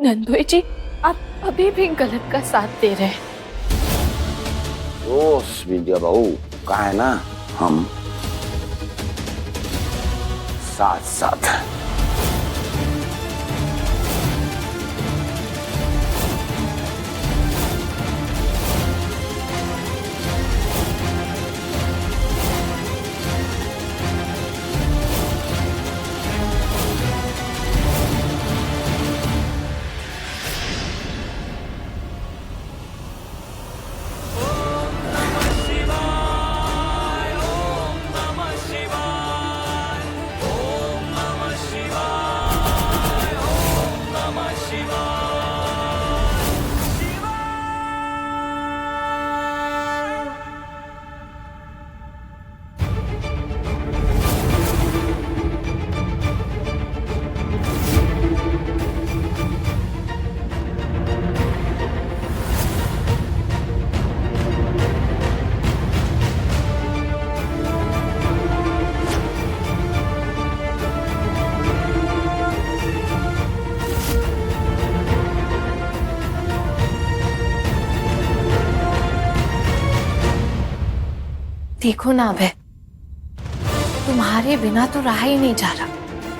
नंदोई जी, आप अभी भी गलत का साथ दे रहे हैं। विद्या बहू, कहा है ना, हम साथ साथ हैं। देखो ना अभय, तुम्हारे बिना तो रहा ही नहीं जा रहा।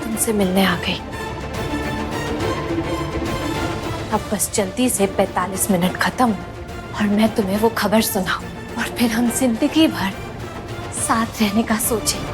तुमसे मिलने आ गई। अब बस जल्दी से 45 मिनट खत्म और मैं तुम्हें वो खबर सुनाऊं और फिर हम जिंदगी भर साथ रहने का सोचें।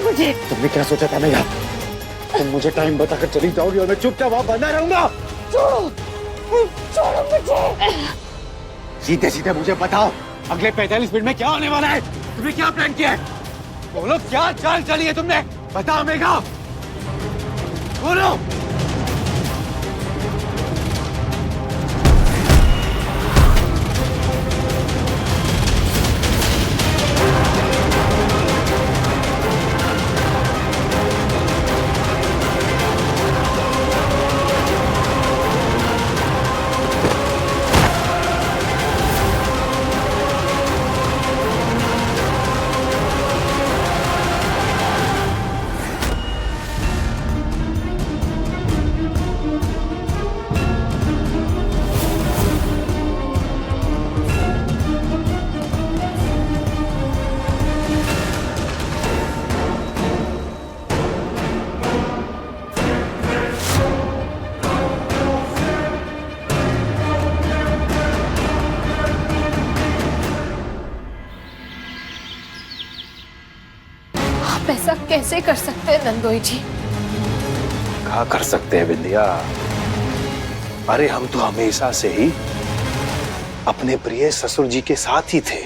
मुझे तुमने क्या सोचा था मेरा? तुम मुझे टाइम बताकर चली जाओगी और मैं चुपचाप वहां बंधा रहूंगा? छोड़ो मुझे। सीधे सीधे मुझे बताओ, अगले 45 मिनट में क्या होने वाला है? तुमने क्या प्लान किया है? बोलो, क्या चाल चली है तुमने? बताओ मेघा, बोलो। ऐसा कैसे कर सकते हैं नंदोई जी? क्या कर सकते हैं विंध्या? अरे हम तो हमेशा से ही अपने प्रिय ससुर जी के साथ ही थे।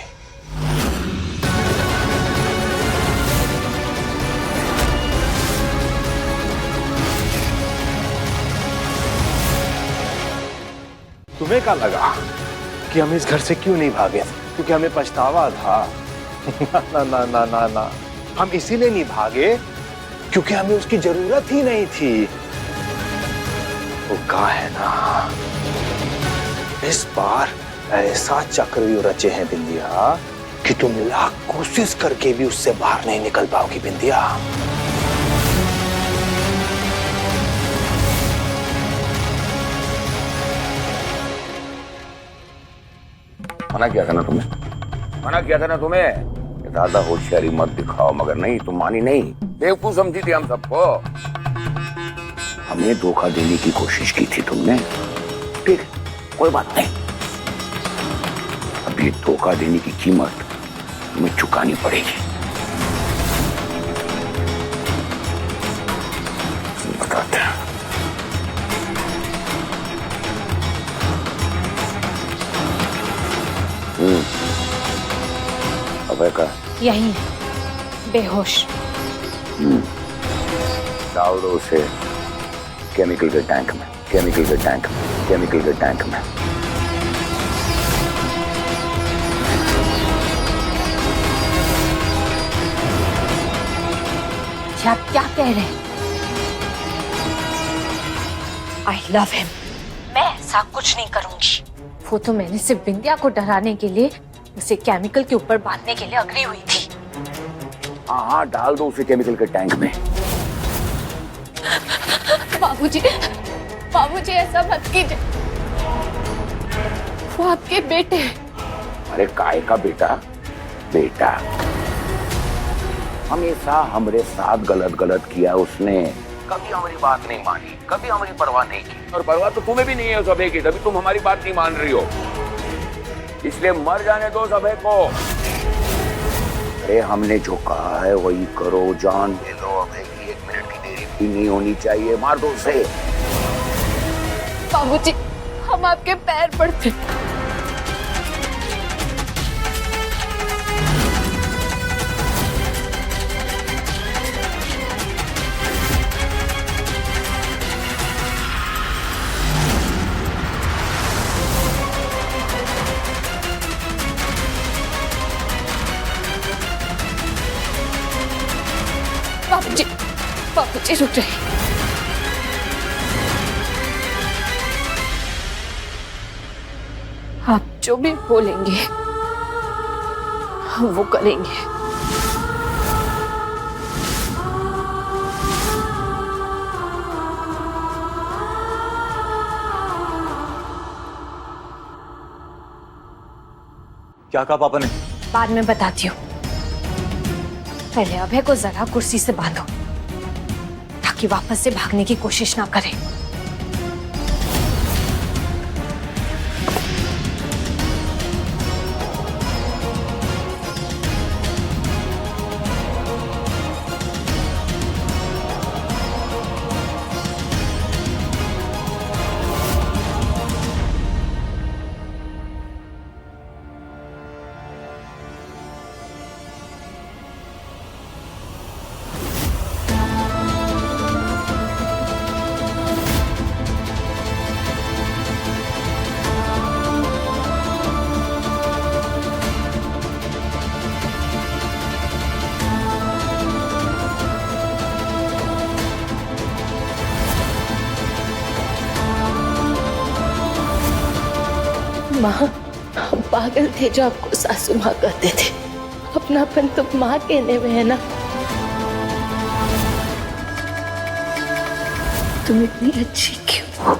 तुम्हें क्या लगा कि हम इस घर से क्यों नहीं भागे? क्योंकि हमें पछतावा था? ना ना ना ना ना, हम इसीलिए नहीं भागे क्योंकि हमें उसकी जरूरत ही नहीं थी। वो कहा है ना, इस बार ऐसा चक्रव्यूह रचे हैं बिंदिया कि तुम लाख कोशिश करके भी उससे बाहर नहीं निकल पाओगी बिंदिया। मना किया था ना तुम्हें, मना किया था ना तुम्हें। ज्यादा होशियारी मत दिखाओ, मगर नहीं, तुम मानी नहीं। बेवकूफ समझी थी हम सबको। हमें धोखा देने की कोशिश की थी तुमने। ठीक, कोई बात नहीं। अभी धोखा देने की कीमत तुम्हें चुकानी पड़ेगी। बताते हैं। अबे का यही है, बेहोश। डाल दो उसे केमिकल के टैंक में, केमिकल के टैंक में, केमिकल के टैंक में। बाबूजी आप क्या कह रहे हैं? I love him. मैं ऐसा कुछ नहीं करूंगी। वो तो मैंने सिर्फ बिंदिया को डराने के लिए उसे केमिकल के ऊपर बांधने के लिए अग्री हुई थी। हाँ हाँ, डाल दो उसे केमिकल के टैंक में। बाबूजी, बाबूजी ऐसा मत कीजिए। वो आपके बेटे हैं। अरे काय का बेटा? बेटा हमेशा हमारे साथ गलत गलत किया उसने। कभी हमारी बात नहीं मानी, कभी हमारी परवाह नहीं की। और परवाह तो तुम्हें भी नहीं है सबे की, तभी तुम हमारी बात नहीं मान रही हो। इसलिए मर जाने दो सबे को। अरे हमने जो कहा है वही करो, जान दे दो। अबे की 1 मिनट की देरी भी नहीं होनी चाहिए। मार दो उसे। बाबूजी हम आपके पैर पड़ते हैं। बाबूजी, बाबूजी रुक जाइए। आप जो भी बोलेंगे हम वो करेंगे। क्या कहा पापा ने? बाद में बताती हूँ। पहले अभय को जरा कुर्सी से बांधो ताकि वापस से भागने की कोशिश ना करे। माँ, हम पागल थे जो आपको सासू माँ कहते थे। अपनापन तो माँ कहने में है ना। तुम इतनी अच्छी क्यों हो?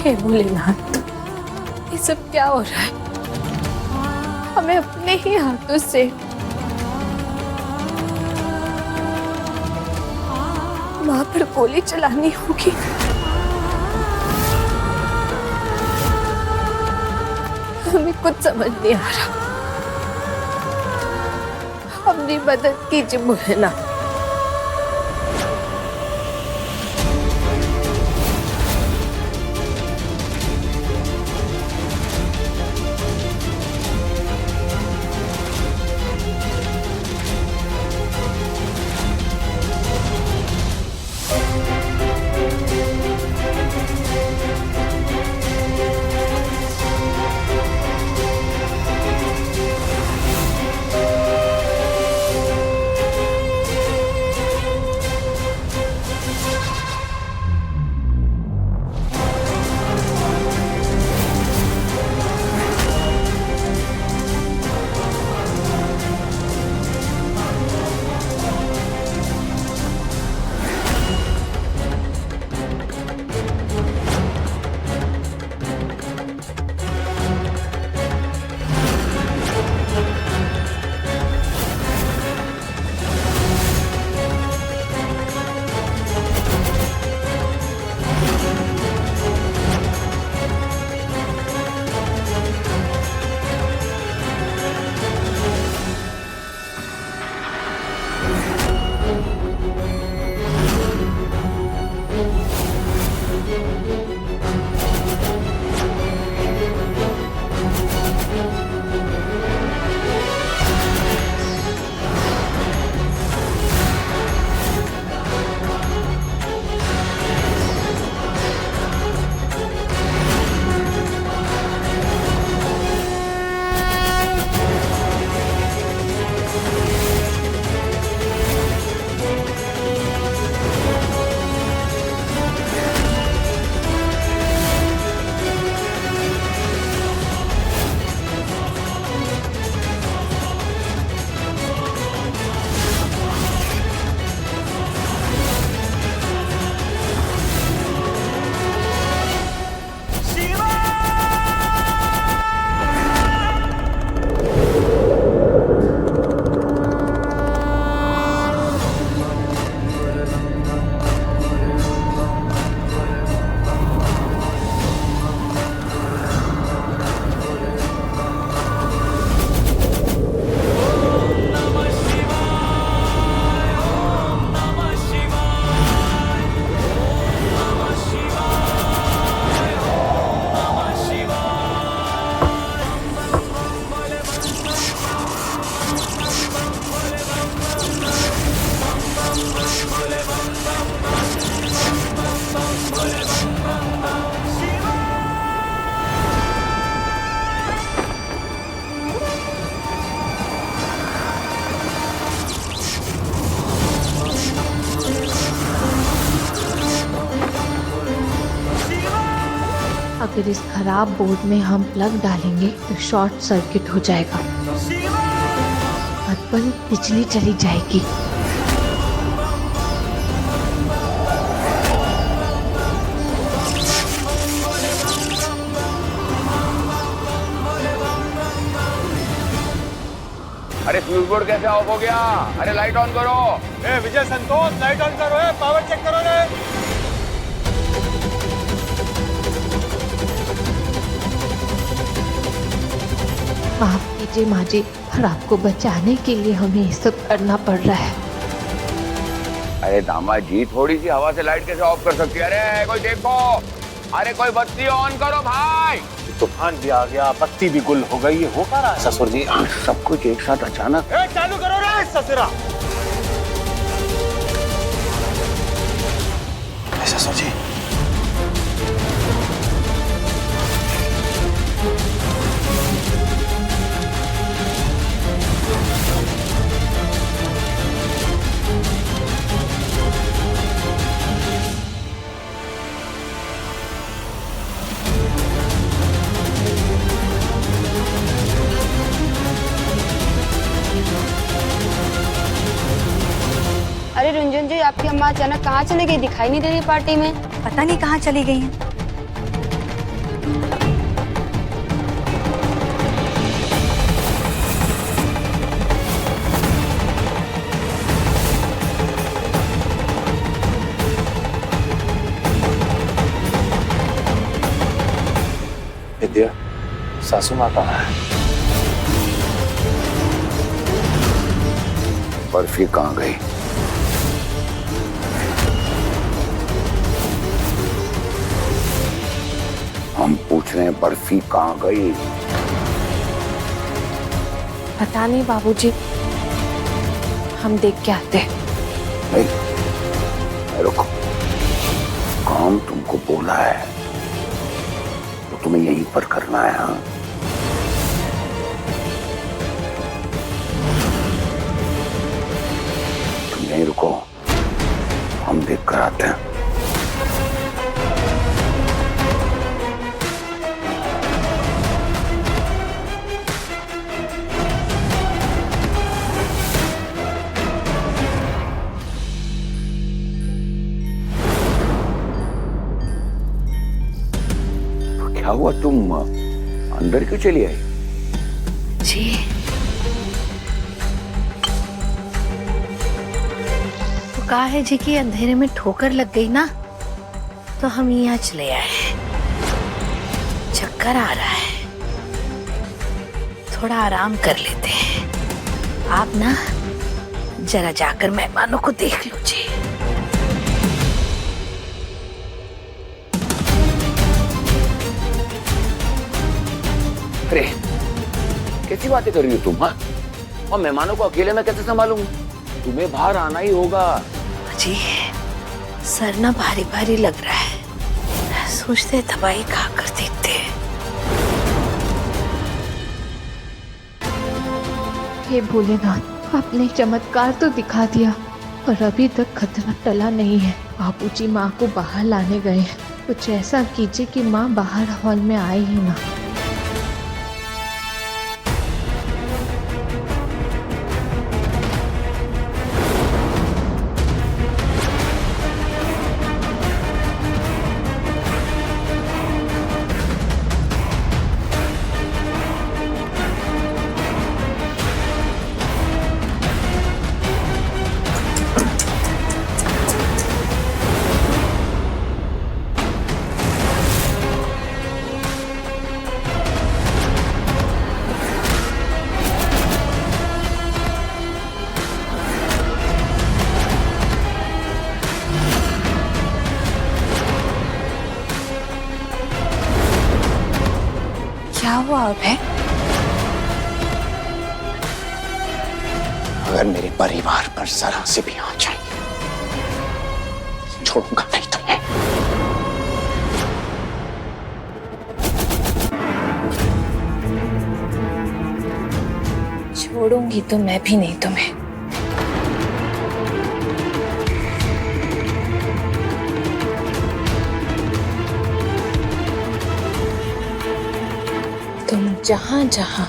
हे भोलेनाथ, ये सब क्या हो रहा है? हमें अपने ही हाथों से माँ पर गोली चलानी होगी। हमें कुछ समझ नहीं आ रहा। अपनी मदद कीजिए भोलेनाथ। अगर इस खराब बोर्ड में हम प्लग डालेंगे तो शॉर्ट सर्किट हो जाएगा, पर बिजली चली जाएगी। अरे फ्यूज बोर्ड कैसे ऑफ हो गया? अरे लाइट ऑन करो। ए विजय संतोष, लाइट ऑन करो, पावर चेक करो रे। माफ कीजिए माँ जी, पर आपको बचाने के लिए हमें ये सब करना पड़ रहा है। अरे दामाद जी, थोड़ी सी हवा से लाइट कैसे ऑफ कर सकती है? अरे कोई देखो, अरे कोई बत्ती ऑन करो भाई। तूफान भी आ गया, बत्ती भी गुल हो गई, हो क्या रहा है ससुर जी? सब कुछ एक साथ अचानक। चालू करो रे ससुरा। ससुर जी, अरे रंजन जी, आपकी अम्मा अचानक कहाँ चली गई? दिखाई नहीं दे रही पार्टी में। पता नहीं कहाँ चली गई हैं। विद्या, सासू माँ कहाँ है? बर्फी कहाँ गई? हम पूछ रहे हैं बर्फी कहाँ गई? पता नहीं बाबूजी, हम देख के आते हैं। नहीं, रुको। काम तुमको बोला है तो तुम्हें यहीं पर करना है। हाँ, तुम यहीं रुको, हम देख कर आते हैं। क्या हुआ, तुम अंदर क्यों चली आई? जी, तो कहा है जी कि अंधेरे में ठोकर लग गई ना, तो हम यहाँ चले आए। चक्कर आ रहा है, थोड़ा आराम कर लेते हैं। आप ना जरा जाकर मेहमानों को देख लो जी। अरे कैसी बातें कर रही हो तुम? हाँ, और मेहमानों को अकेले में कैसे संभालूंगा? तुम्हें बाहर आना ही होगा। जी, सर ना भारी भारी लग रहा है, सोचते दवाई खाकर देखते हैं। हे भोलेनाथ, आपने चमत्कार तो दिखा दिया, पर अभी तक खतरा टला नहीं है। बाबूजी माँ को बाहर लाने गए, कुछ ऐसा कीजिए कि माँ बाहर हॉल में आए ही ना। क्या हुआ अब है? अगर मेरे परिवार पर जरा से भी आ जाए, छोड़ूंगा नहीं तुम्हें। छोड़ूंगी तो मैं भी नहीं तुम्हें। जहां जहां,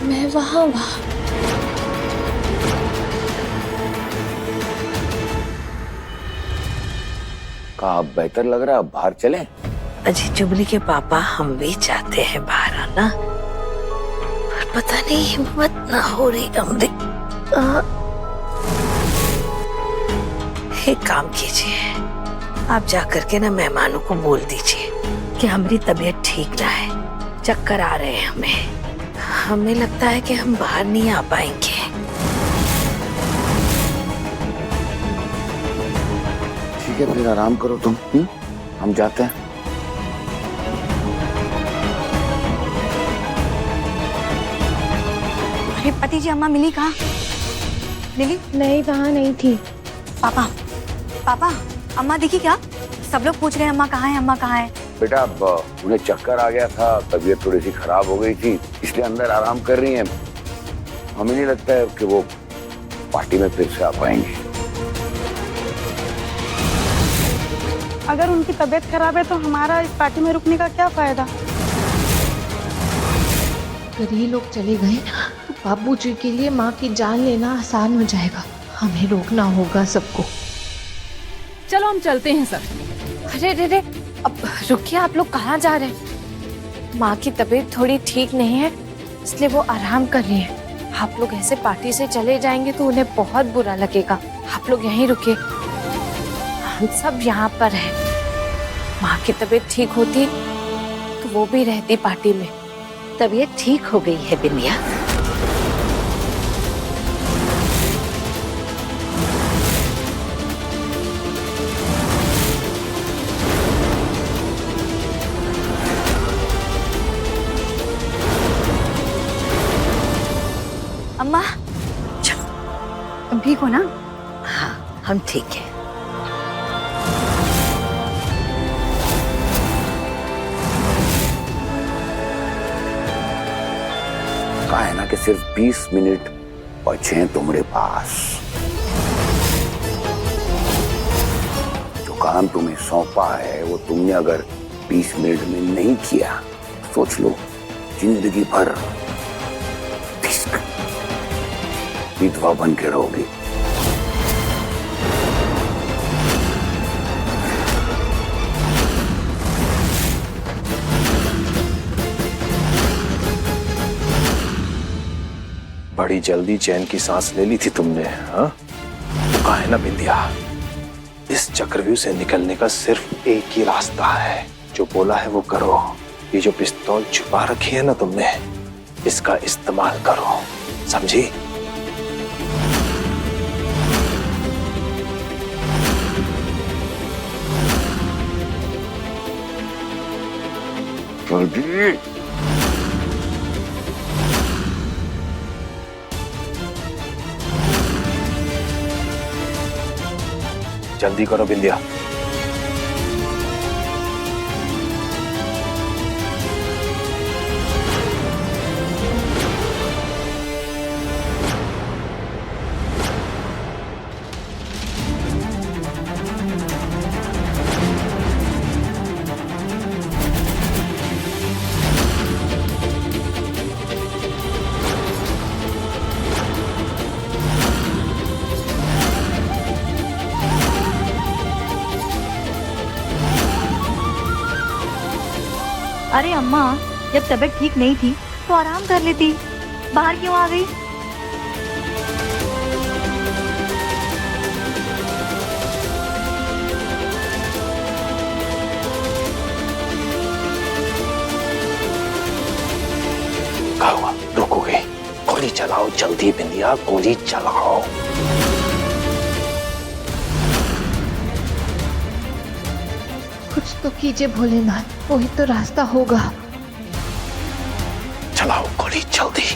मैं वहां वहां। का अब बेहतर लग रहा है, अब बाहर चलें? अजी जुबली के पापा हम भी चाहते हैं बाहर आना, पर पता नहीं हिम्मत ना हो रही हमने। एक काम कीजिए, आप जाकर के ना मेहमानों को बोल दीजिए कि हमारी तबीयत ठीक ना है, चक्कर आ रहे हैं हमें लगता है कि हम बाहर नहीं आ पाएंगे। ठीक है, फिर आराम करो तुम। हम जाते हैं। अरे पति जी, अम्मा मिली कहाँ? मिली? नहीं, वहां नहीं थी। पापा, पापा, अम्मा दिखी क्या? सब लोग पूछ रहे हैं अम्मा कहाँ है, अम्मा कहाँ है। बेटा अब उन्हें चक्कर आ गया था, तबीयत थोड़ी सी खराब हो गई थी, इसलिए अंदर आराम कर रही हैं। हमें नहीं लगता है कि वो पार्टी में फिर से आ पाएंगी। अगर उनकी तबीयत खराब है तो हमारा इस पार्टी में रुकने का क्या फायदा? अगर ये लोग चले गए तो बाबूजी के लिए माँ की जान लेना आसान हो जाएगा। हमें रोकना होगा सबको। चलो हम चलते हैं सर। अरे रे रे, अब रुकिए, आप लोग कहाँ जा रहे हैं? माँ की तबीयत थोड़ी ठीक नहीं है, इसलिए वो आराम कर रही है। आप लोग ऐसे पार्टी से चले जाएंगे तो उन्हें बहुत बुरा लगेगा। आप लोग यहीं रुकिए, हम सब यहाँ पर हैं। माँ की तबीयत ठीक होती तो वो भी रहती पार्टी में। तबीयत ठीक हो गई है बिंदिया? अम्मा, तुम ठीक हो ना? हाँ, हम ठीक है। कहा है ना कि सिर्फ 20 मिनट बचे हैं तुम्हारे पास। जो काम तुम्हें सौंपा है वो तुमने अगर 20 मिनट में नहीं किया, सोच लो जिंदगी भर विधवा बन के रहोगी। बड़ी जल्दी चैन की सांस ले ली थी तुमने, हाँ? तो कहा है ना बिंदिया, इस चक्रव्यूह से निकलने का सिर्फ एक ही रास्ता है। जो बोला है वो करो। ये जो पिस्तौल छुपा रखी है ना तुमने, इसका इस्तेमाल करो, समझी? जल्दी। जल्दी करो बिंदिया। अरे अम्मा, जब तबीयत ठीक नहीं थी तो आराम कर लेती, बाहर क्यों आ गई? क्या हुआ? रुकोगे? गोली चलाओ जल्दी बिंदिया, गोली चलाओ। कुछ तो कीजिए भोलेनाथ, वही तो रास्ता होगा। चलाओ गोली जल्दी।